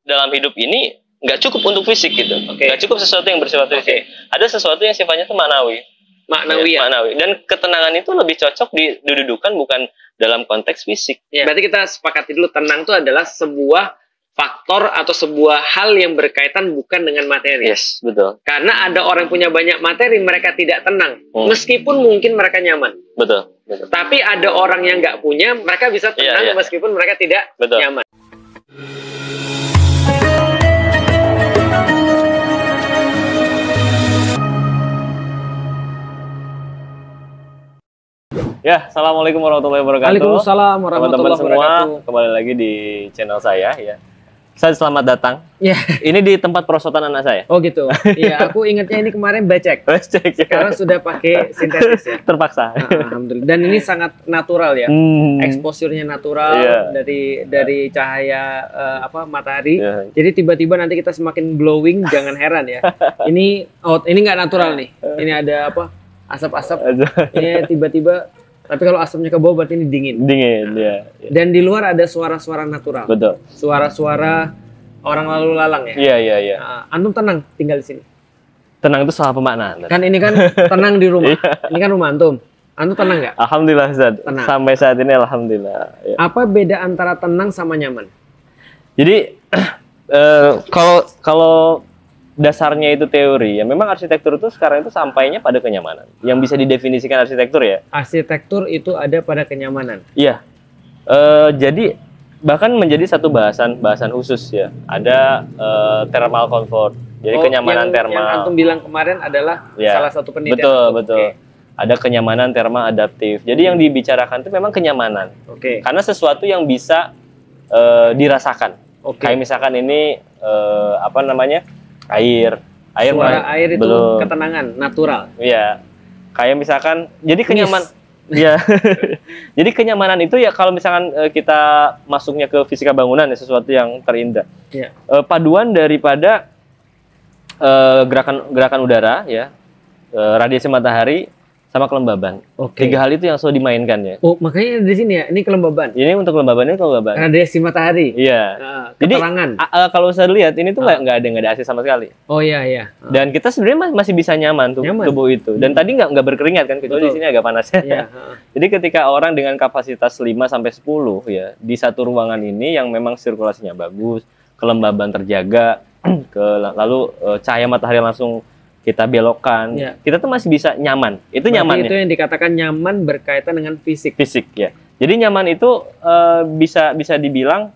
dalam hidup ini nggak cukup untuk fisik gitu. Nggak cukup sesuatu yang bersifat fisik. Ada sesuatu yang sifatnya itu maknawi. Maknawi. Dan ketenangan itu lebih cocok didudukan bukan dalam konteks fisik. Ya. Berarti kita sepakati dulu, tenang itu adalah sebuah faktor atau sebuah hal yang berkaitan bukan dengan materi. Yes, betul. Karena ada orang punya banyak materi, mereka tidak tenang. Meskipun mungkin mereka nyaman. Betul. Tapi ada orang yang nggak punya, mereka bisa tenang meskipun mereka tidak nyaman. Ya, assalamualaikum warahmatullahi wabarakatuh. Waalaikumsalam warahmatullahi wabarakatuh. Kembali lagi di channel saya ya. Saya selamat datang. Ya. Ini di tempat perosotan anak saya. Oh gitu. Iya, aku ingatnya ini kemarin becek. Sekarang sudah pakai sintetis ya. Terpaksa. Alhamdulillah. Dan ini sangat natural ya. Eksposurnya natural dari cahaya matahari. Jadi tiba-tiba nanti kita semakin glowing, jangan heran ya. Ini nggak natural nih. Ini ada asap-asap. Ini tiba-tiba. Tapi kalau asapnya ke bawah berarti ini dingin. Ya. Dan di luar ada suara-suara natural. Betul. Suara-suara orang lalu lalang ya. Iya. Antum tenang tinggal di sini. Tenang itu salah pemaknaan. Kan ini kan tenang di rumah. Ini kan rumah antum. Antum tenang nggak? Alhamdulillah Ustaz. Tenang. Sampai saat ini alhamdulillah. Ya. Apa beda antara tenang sama nyaman? Jadi kalau dasarnya itu teori ya, memang arsitektur itu sekarang itu sampainya pada kenyamanan yang bisa didefinisikan arsitektur ya. Arsitektur itu ada pada kenyamanan. Iya. Jadi bahkan menjadi satu bahasan khusus ya. Ada thermal comfort. Jadi kenyamanan thermal. Yang antum bilang kemarin adalah salah satu penelitian. Betul. Ada kenyamanan thermal adaptif. Jadi yang dibicarakan itu memang kenyamanan. Karena sesuatu yang bisa dirasakan. Kayak misalkan ini air itu belum. Ketenangan natural. Iya. Kayak misalkan jadi kenyaman. Iya. Jadi kenyamanan itu ya kalau misalkan kita masuknya ke fisika bangunan ya, sesuatu yang terindah. Iya. Paduan daripada gerakan udara ya, radiasi matahari sama kelembaban. Tiga hal itu yang selalu dimainkan ya. Oh, makanya di sini ya, ini kelembaban. Ini untuk kelembaban, ini kelembaban. Radiasi matahari. Iya. Keterangan. Jadi kalau saya lihat ini tuh nggak ada AC sama sekali. Oh iya. Dan kita sebenarnya masih bisa nyaman tubuh itu. Dan tadi nggak berkeringat kan, kecuali di sini agak panas ya. Iya. Jadi ketika orang dengan kapasitas 5 sampai 10 ya di satu ruangan ini yang memang sirkulasinya bagus, kelembaban terjaga, lalu cahaya matahari langsung kita belokkan, kita tuh masih bisa nyaman. Itu nyaman. Itu yang dikatakan nyaman berkaitan dengan fisik. Fisik ya. Jadi nyaman itu bisa dibilang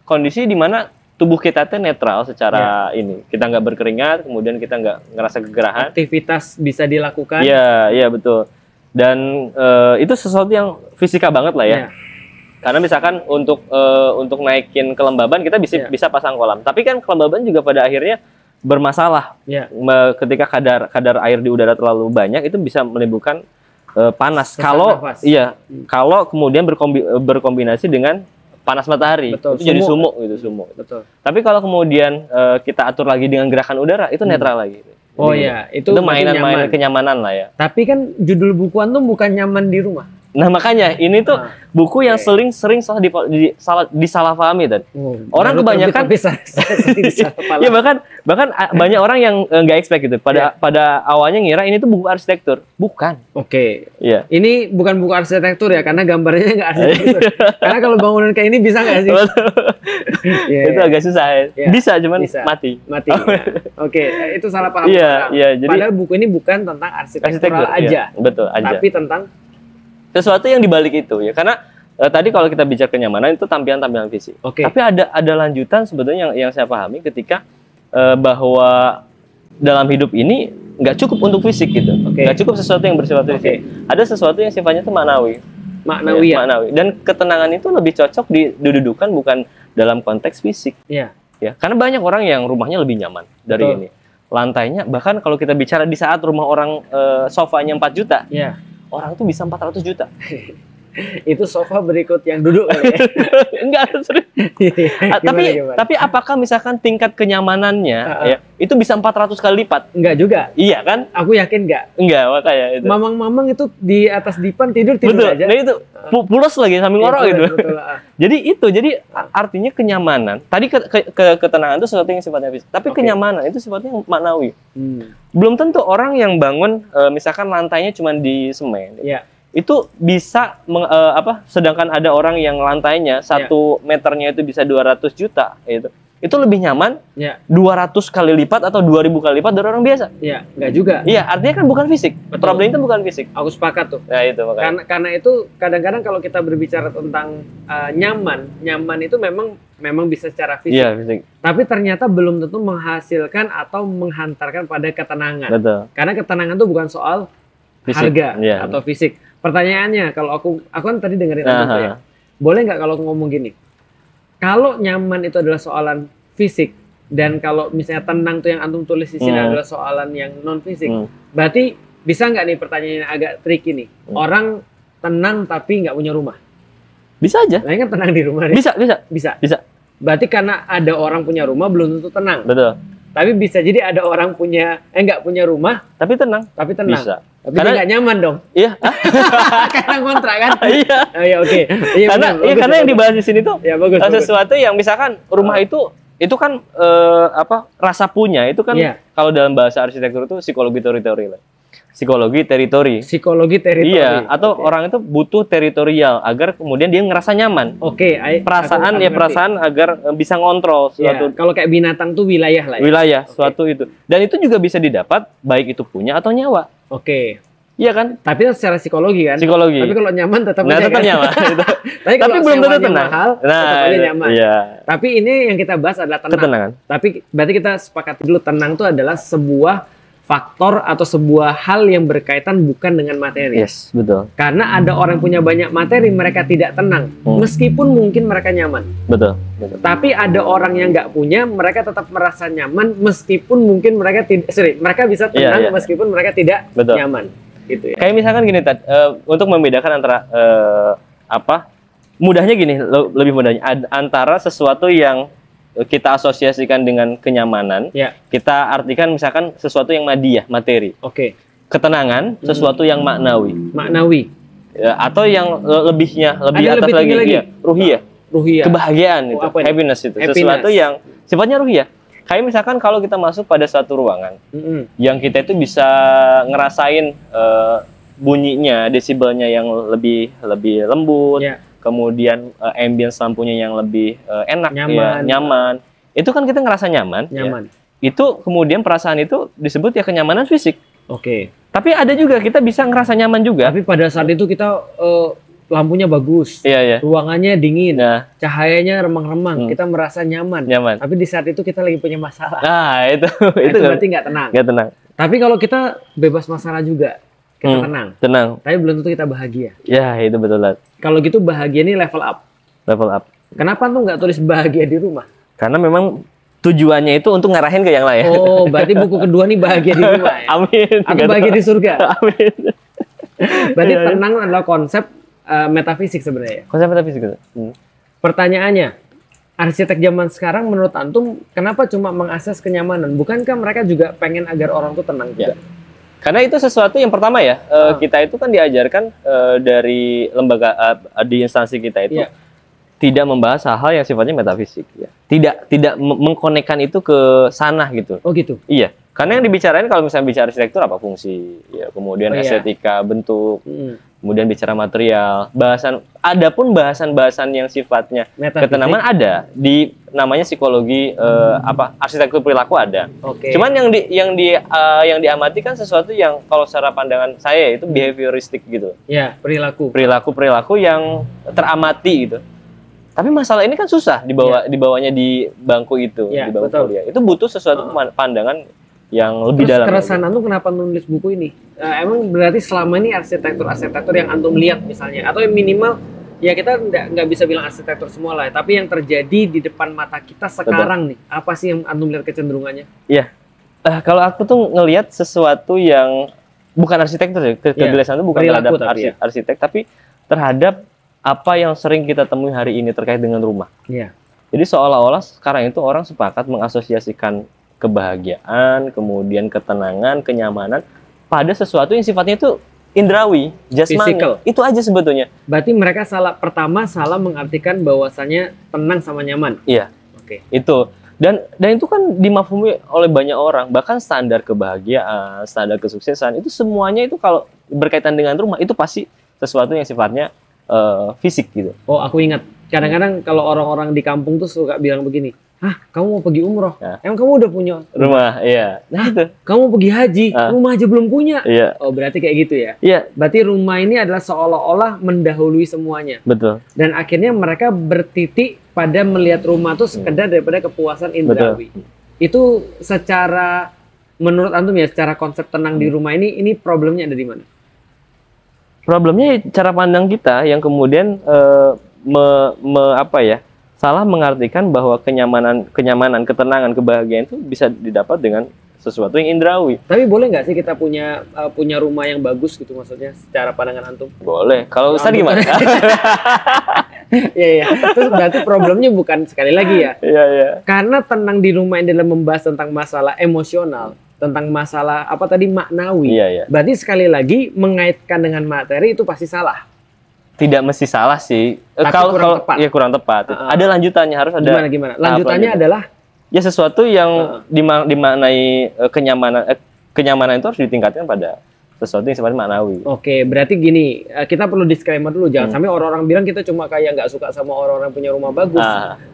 kondisi di mana tubuh kita tuh netral secara ini. Kita nggak berkeringat, kemudian kita nggak ngerasa kegerahan. Aktivitas bisa dilakukan. Iya betul. Dan itu sesuatu yang fisika banget lah ya. Karena misalkan untuk naikin kelembaban kita bisa pasang kolam. Tapi kan kelembaban juga pada akhirnya bermasalah ketika kadar air di udara terlalu banyak, itu bisa menimbulkan panas. Kalau kemudian berkombinasi dengan panas matahari, itu jadi sumuk gitu, sumuk. Betul. Tapi kalau kemudian kita atur lagi dengan gerakan udara, itu netral lagi. Itu mainan kenyamanan lah ya. Tapi kan judul buku antum bukan nyaman di rumah. Nah makanya ini tuh buku yang sering salah disalahpahami tadi. Orang kebanyakan ya bahkan banyak orang yang nggak expect gitu. Pada awalnya ngira ini tuh buku arsitektur, bukan. Iya. Ini bukan buku arsitektur ya, karena gambarnya nggak arsitektur. Karena kalau bangunan kayak ini bisa nggak sih? Itu agak susah ya. Bisa cuman mati. Itu salah paham. Jadi padahal buku ini bukan tentang arsitektur aja. Betul aja. Tapi tentang sesuatu yang dibalik itu ya, karena tadi kalau kita bicara kenyamanan itu tampilan fisik. Tapi ada lanjutan sebetulnya yang saya pahami ketika bahwa dalam hidup ini nggak cukup untuk fisik gitu, nggak cukup sesuatu yang bersifat fisik. Ada sesuatu yang sifatnya itu maknawi. Dan ketenangan itu lebih cocok didudukan bukan dalam konteks fisik. Ya, karena banyak orang yang rumahnya lebih nyaman dari ini. Lantainya bahkan kalau kita bicara di saat rumah orang sofanya 4 juta. Orang tuh bisa 400 juta. Itu sofa berikut yang duduk kali ya? Enggak, serius. Tapi apakah misalkan tingkat kenyamanannya ya, itu bisa 400 kali lipat? Enggak juga. Iya kan? Aku yakin enggak. Enggak, makanya itu. Mamang-mamang itu di atas dipan tidur betul. aja. Nah itu pulas lagi sambil ngorok gitu. Betul. Jadi artinya kenyamanan. Tadi ketenangan itu sesuatu yang sifatnya fisik, tapi kenyamanan itu sifatnya maknawi. Belum tentu orang yang bangun misalkan lantainya cuma di semen. Iya. Itu bisa sedangkan ada orang yang lantainya 1 meternya itu bisa 200 juta gitu. Itu lebih nyaman 200 kali lipat atau 2000 kali lipat dari orang biasa. Iya, enggak juga. Iya, artinya kan bukan fisik. Problem itu bukan fisik. Aku sepakat tuh. Nah, itu makanya. Karena itu kadang-kadang kalau kita berbicara tentang nyaman itu memang bisa secara fisik. Iya, fisik. Tapi ternyata belum tentu menghasilkan atau menghantarkan pada ketenangan. Betul. Karena ketenangan itu bukan soal fisik, harga atau fisik. Pertanyaannya, kalau aku kan tadi dengerin Antum ya, boleh nggak kalau ngomong gini? Kalau nyaman itu adalah soalan fisik, dan kalau misalnya tenang tuh yang Antum tulis di sini adalah soalan yang non fisik, berarti bisa nggak nih pertanyaannya agak tricky nih? Orang tenang tapi nggak punya rumah? Bisa aja. Nah, kan tenang di rumah. Bisa. Berarti karena ada orang punya rumah belum tentu tenang. Betul. Tapi bisa jadi ada orang nggak punya rumah tapi tenang. Bisa. Tapi karena nggak nyaman dong. Iya. Karena kontrak kan. Iya. Iya, oke. Iya, karena yang dibahas di sini tuh sesuatu bagus. yang misalkan rumah itu kan rasa punya itu kan kalau dalam bahasa arsitektur itu psikologi teritori. Iya, atau orang itu butuh teritorial agar kemudian dia ngerasa nyaman. Perasaan agar bisa ngontrol suatu. Kalau kayak binatang tuh wilayah lah ya. Wilayah, suatu itu. Dan itu juga bisa didapat baik itu punya atau nyawa. Iya kan? Tapi secara psikologi kan? Psikologi. Tapi kalau nyaman tetap nyaman. Tapi belum tentu tenang. Mahal, nyaman. Iya. Tapi ini yang kita bahas adalah tenang. Ketenangan. Tapi berarti kita sepakati dulu tenang itu adalah sebuah faktor atau sebuah hal yang berkaitan bukan dengan materi. Yes, betul. Karena ada orang yang punya banyak materi, mereka tidak tenang. Meskipun mungkin mereka nyaman. Betul. Tapi ada orang yang nggak punya, mereka tetap merasa nyaman meskipun mungkin mereka mereka bisa tenang meskipun mereka tidak nyaman. Gitu ya. Kayak misalkan gini, untuk membedakan antara mudahnya gini, lebih mudahnya antara sesuatu yang kita asosiasikan dengan kenyamanan, kita artikan misalkan sesuatu yang madiyah, materi. Ketenangan, sesuatu yang maknawi. Ya, atau yang lebih atas lagi. Ya, ruhiyah. Kebahagiaan itu, happiness itu. Sesuatu yang sifatnya ruhiyah. Kayak misalkan kalau kita masuk pada suatu ruangan, yang kita itu bisa ngerasain bunyinya, desibelnya yang lebih lembut. Kemudian ambience lampunya yang lebih enak, nyaman. Itu kan kita ngerasa nyaman. Ya. Itu kemudian perasaan itu disebut kenyamanan fisik. Tapi ada juga kita bisa ngerasa nyaman juga. Tapi pada saat itu kita lampunya bagus, ruangannya dingin, cahayanya remang-remang, kita merasa nyaman. Tapi di saat itu kita lagi punya masalah. Nah itu berarti nggak tenang. Tapi kalau kita bebas masalah juga, kita tenang. Tapi belum tentu kita bahagia. Ya, itu betul. Kalau gitu bahagia ini level up. Kenapa tuh nggak tulis bahagia di rumah? Karena memang tujuannya itu untuk ngarahin ke yang lain. Oh, berarti buku kedua nih bahagia di rumah ya? Amin. Atau bahagia di surga? Amin. Berarti tenang adalah konsep metafisik sebenarnya. Konsep metafisik itu. Pertanyaannya, arsitek zaman sekarang menurut Antum kenapa cuma mengakses kenyamanan? Bukankah mereka juga pengen agar orang tuh tenang juga? Karena itu sesuatu yang pertama ya, kita itu kan diajarkan dari lembaga di instansi kita itu tidak membahas hal-hal yang sifatnya metafisik ya. Tidak mengkonekkan itu ke sana gitu. Oh gitu. Iya. Karena yang dibicarain kalau misalnya bicara arsitektur apa fungsi, ya, kemudian estetika, bentuk, kemudian bicara material, adapun bahasan yang sifatnya ketenangan ada di namanya psikologi arsitektur perilaku ada. Cuman yang diamati kan sesuatu yang kalau secara pandangan saya itu behavioristik gitu. Ya, perilaku yang teramati gitu. Tapi masalah ini kan susah dibawanya di bangku itu, di bangku kuliah. Itu butuh sesuatu pandangan yang lebih dalam. Terus keresahan Antum kenapa nulis buku ini? Emang berarti selama ini arsitektur yang Antum lihat misalnya, atau yang minimal ya kita nggak bisa bilang arsitektur semua lah, tapi yang terjadi di depan mata kita sekarang nih, apa sih yang Antum lihat kecenderungannya? Iya, kalau aku tuh ngelihat sesuatu yang bukan arsitektur ya, kegelisahan itu bukan terhadap arsitek, tapi terhadap apa yang sering kita temui hari ini terkait dengan rumah. Iya. Jadi seolah-olah sekarang itu orang sepakat mengasosiasikan kebahagiaan, kemudian ketenangan, kenyamanan pada sesuatu yang sifatnya itu indrawi, jasmani. Itu aja sebetulnya. Berarti mereka salah mengartikan bahwasannya tenang sama nyaman. Iya. Oke. Itu. Dan itu kan dimafhumi oleh banyak orang. Bahkan standar kebahagiaan, standar kesuksesan itu semuanya itu kalau berkaitan dengan rumah itu pasti sesuatu yang sifatnya fisik gitu. Oh, aku ingat. Kadang-kadang kalau orang-orang di kampung tuh suka bilang begini, "Hah, kamu mau pergi umroh? Ya. Emang kamu udah punya rumah?" Iya. Nah, itu. Kamu pergi haji, rumah aja belum punya. Iya. Oh, berarti kayak gitu ya? Iya. Berarti rumah ini adalah seolah-olah mendahului semuanya. Betul. Dan akhirnya mereka bertitik pada melihat rumah tuh sekedar daripada kepuasan indrawi. Betul. Itu secara menurut antum ya, secara konsep tenang di rumah ini problemnya ada di mana? Problemnya cara pandang kita yang kemudian salah mengartikan bahwa kenyamanan, ketenangan, kebahagiaan itu bisa didapat dengan sesuatu yang indrawi. Tapi boleh nggak sih kita punya rumah yang bagus gitu, maksudnya secara pandangan antum? Boleh. Kalau Ustaz gimana? Iya. Terus berarti problemnya bukan sekali lagi ya? Iya. Karena tenang di rumah ini adalah membahas tentang masalah emosional, tentang masalah maknawi. Iya. Berarti sekali lagi mengaitkan dengan materi itu pasti salah. Tidak mesti salah sih. Kalau tepat. Ya kurang tepat. Ada lanjutannya, harus ada. Gimana? Lanjutannya adalah ya sesuatu yang dimaknai kenyamanan itu harus ditingkatkan pada sesuatu yang sifatnya maknawi. Oke, berarti gini, kita perlu disclaimer dulu, jangan sampai orang-orang bilang kita cuma kayak nggak suka sama orang-orang punya rumah bagus.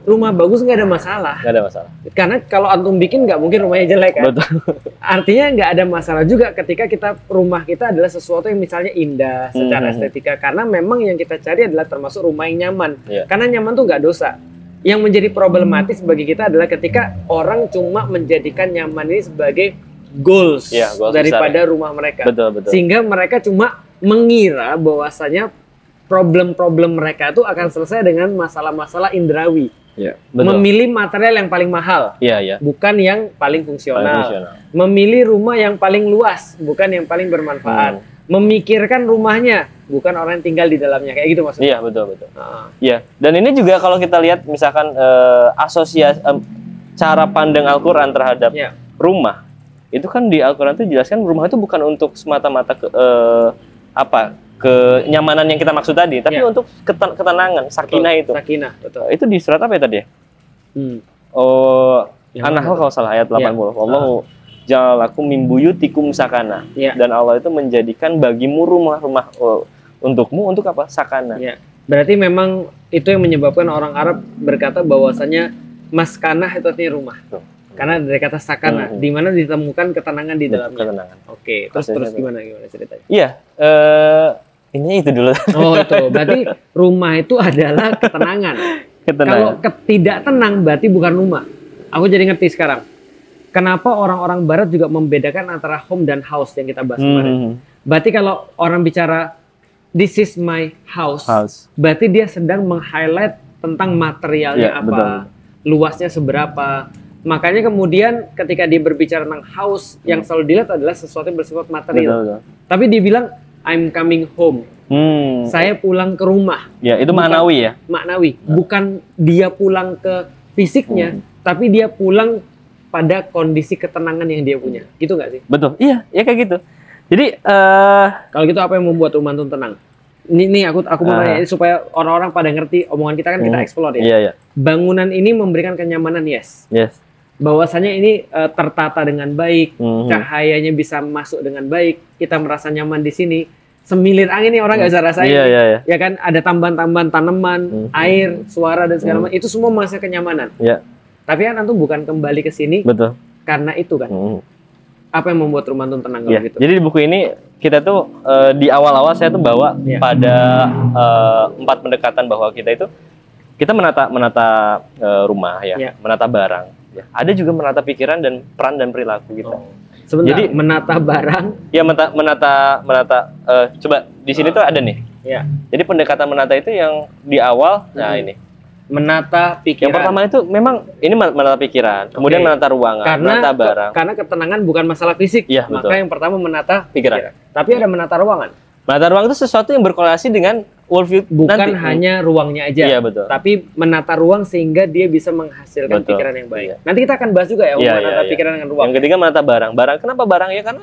Rumah bagus nggak ada masalah. Nggak ada masalah. Karena kalau antum bikin nggak mungkin rumahnya jelek kan. Betul. Artinya nggak ada masalah juga ketika rumah kita adalah sesuatu yang misalnya indah secara estetika. Karena memang yang kita cari adalah termasuk rumah yang nyaman. Karena nyaman tuh nggak dosa. Yang menjadi problematis bagi kita adalah ketika orang cuma menjadikan nyaman ini sebagai goals daripada rumah mereka. Betul. Sehingga mereka cuma mengira bahwasanya problem-problem mereka itu akan selesai dengan masalah-masalah indrawi. Ya, memilih material yang paling mahal, bukan yang paling fungsional. Memilih rumah yang paling luas, bukan yang paling bermanfaat. Memikirkan rumahnya, bukan orang yang tinggal di dalamnya, kayak gitu maksudnya. Iya, betul. Iya, dan ini juga kalau kita lihat misalkan asosiasi cara pandang Al-Qur'an terhadap rumah. Itu kan di Al-Qur'an itu dijelaskan rumah itu bukan untuk semata-mata kenyamanan yang kita maksud tadi, tapi untuk ketenangan, sakinah itu. Sakinah, betul. Itu di surat apa ya tadi ya? An-Nahl kalau salah ayat 80. Allahu ja'alakum min buyutikum sakana. Dan Allah itu menjadikan bagimu rumah-rumah untukmu untuk apa? Sakana. Berarti memang itu yang menyebabkan orang Arab berkata bahwasanya maskanah itu artinya rumah. Karena dari kata sakana, di mana ditemukan ketenangan di dalamnya. Oke, terus gimana ceritanya? Iya, ini itu dulu. Oh itu, berarti rumah itu adalah ketenangan. Kalau tidak tenang berarti bukan rumah. Aku jadi ngerti sekarang. Kenapa orang-orang Barat juga membedakan antara home dan house yang kita bahas kemarin. Berarti kalau orang bicara this is my house. Berarti dia sedang meng-highlight tentang materialnya apa, luasnya seberapa. Makanya kemudian ketika dia berbicara tentang house, yang selalu dilihat adalah sesuatu yang bersifat material. Tapi dia bilang, I'm coming home. Saya pulang ke rumah. Ya, itu maknawi ya? Maknawi. Bukan dia pulang ke fisiknya, tapi dia pulang pada kondisi ketenangan yang dia punya. Gitu nggak sih? Betul. Iya, ya kayak gitu. Jadi, kalau gitu apa yang membuat rumah itu tenang? Ini aku mau tanya, supaya orang-orang pada ngerti omongan kita kan kita explore ya. Iya. Bangunan ini memberikan kenyamanan, yes. Bahwasanya ini tertata dengan baik, cahayanya bisa masuk dengan baik, kita merasa nyaman di sini. Semilir angin nih orang nggak bisa rasain. Ya kan, ada tambahan-tambahan tanaman, air, suara dan segala macam. Itu semua menghasilkan kenyamanan. Tapi kan antum bukan kembali ke sini karena itu kan. Apa yang membuat rumah antum tenang gitu? Jadi di buku ini kita tuh di awal-awal saya tuh bawa pada 4 pendekatan bahwa kita menata rumah menata barang. Ada juga menata pikiran dan peran dan perilaku kita. Sebentar, jadi menata barang. Ya menata. Coba di sini tuh ada nih. Jadi pendekatan menata itu yang di awal. Nah ini. Menata pikiran. Yang pertama itu memang ini menata pikiran. Kemudian menata ruangan, menata barang. Karena ketenangan bukan masalah fisik. Maka yang pertama menata pikiran. Tapi ada menata ruangan. Menata ruangan itu sesuatu yang berkorelasi dengan worldview bukan nanti, hanya ruangnya aja, iya, betul. tapi menata ruang sehingga dia bisa menghasilkan betul. pikiran yang baik. Iya. Nanti kita akan bahas juga ya, menata pikiran dengan ruang. Yang ketiga menata barang. Barang kenapa barang ya? Karena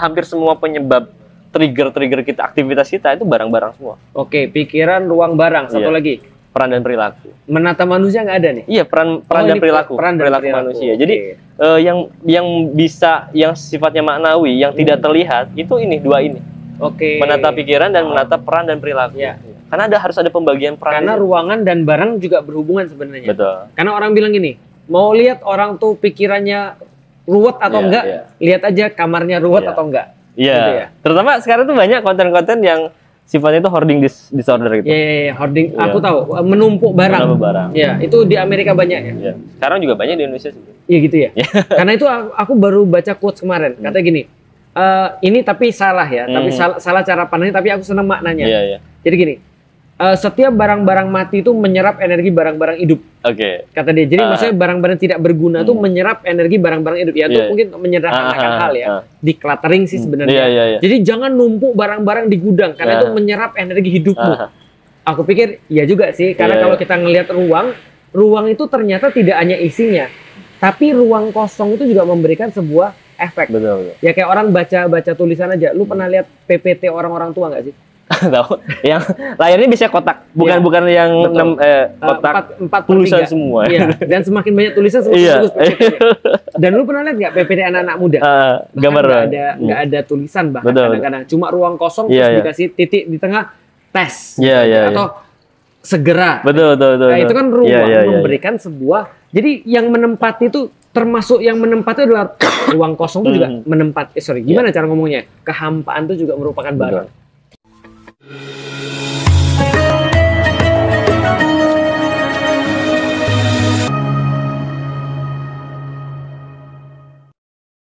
hampir semua penyebab trigger kita, aktivitas kita itu barang-barang semua. Oke, pikiran, ruang, barang. Satu lagi, peran dan perilaku. Menata manusia nggak ada nih? Iya, peran dan perilaku. Perilaku manusia. Jadi yang bisa, yang sifatnya maknawi, yang tidak terlihat itu dua ini. Oke. Menata pikiran dan menata peran dan perilaku. Ya. Karena harus ada pembagian peran. Karena ruangan dan barang juga berhubungan sebenarnya. Betul. Karena orang bilang gini, mau lihat orang tuh pikirannya ruwet atau enggak, lihat aja kamarnya ruwet atau enggak. Iya. Gitu ya? Terutama sekarang tuh banyak konten-konten yang sifatnya itu hoarding disorder gitu. Iya, hoarding. Aku tahu, menumpuk barang. Menumpuk barang. Iya, itu di Amerika banyak ya. Iya. Sekarang juga banyak di Indonesia sih. Iya gitu ya. Karena itu aku baru baca quotes kemarin. Kata gini, ini tapi salah ya, tapi salah cara pandangnya, tapi aku senang maknanya. Iya. Jadi gini, setiap barang-barang mati itu menyerap energi barang-barang hidup. Oke. Kata dia. Jadi maksudnya barang-barang tidak berguna itu menyerap energi barang-barang hidup. Ya itu mungkin menyederhanakan hal ya. Decluttering sih sebenarnya. Iya. Jadi jangan numpuk barang-barang di gudang karena itu menyerap energi hidupmu. Aku pikir ya juga sih, karena kalau kita ngelihat ruang itu ternyata tidak hanya isinya, tapi ruang kosong itu juga memberikan sebuah efek. Betul. Ya kayak orang baca tulisan aja. Lu pernah lihat PPT orang-orang tua nggak sih? Tahu, yang layarnya bisa kotak, bukan yang kotak 4/3 tulisan semua. Iya. Dan semakin banyak tulisan semakin bagus PPT-nya. Dan lu pernah lihat nggak PPT anak-anak muda? Gambar nggak ada tulisan bahkan kadang-kadang cuma ruang kosong terus dikasih titik di tengah tes. Atau segera. Betul. Nah, itu kan ruang memberikan sebuah. Jadi yang menempati itu termasuk yang menempati adalah ruang kosong itu juga menempati. Gimana cara ngomongnya? Kehampaan itu juga merupakan barang.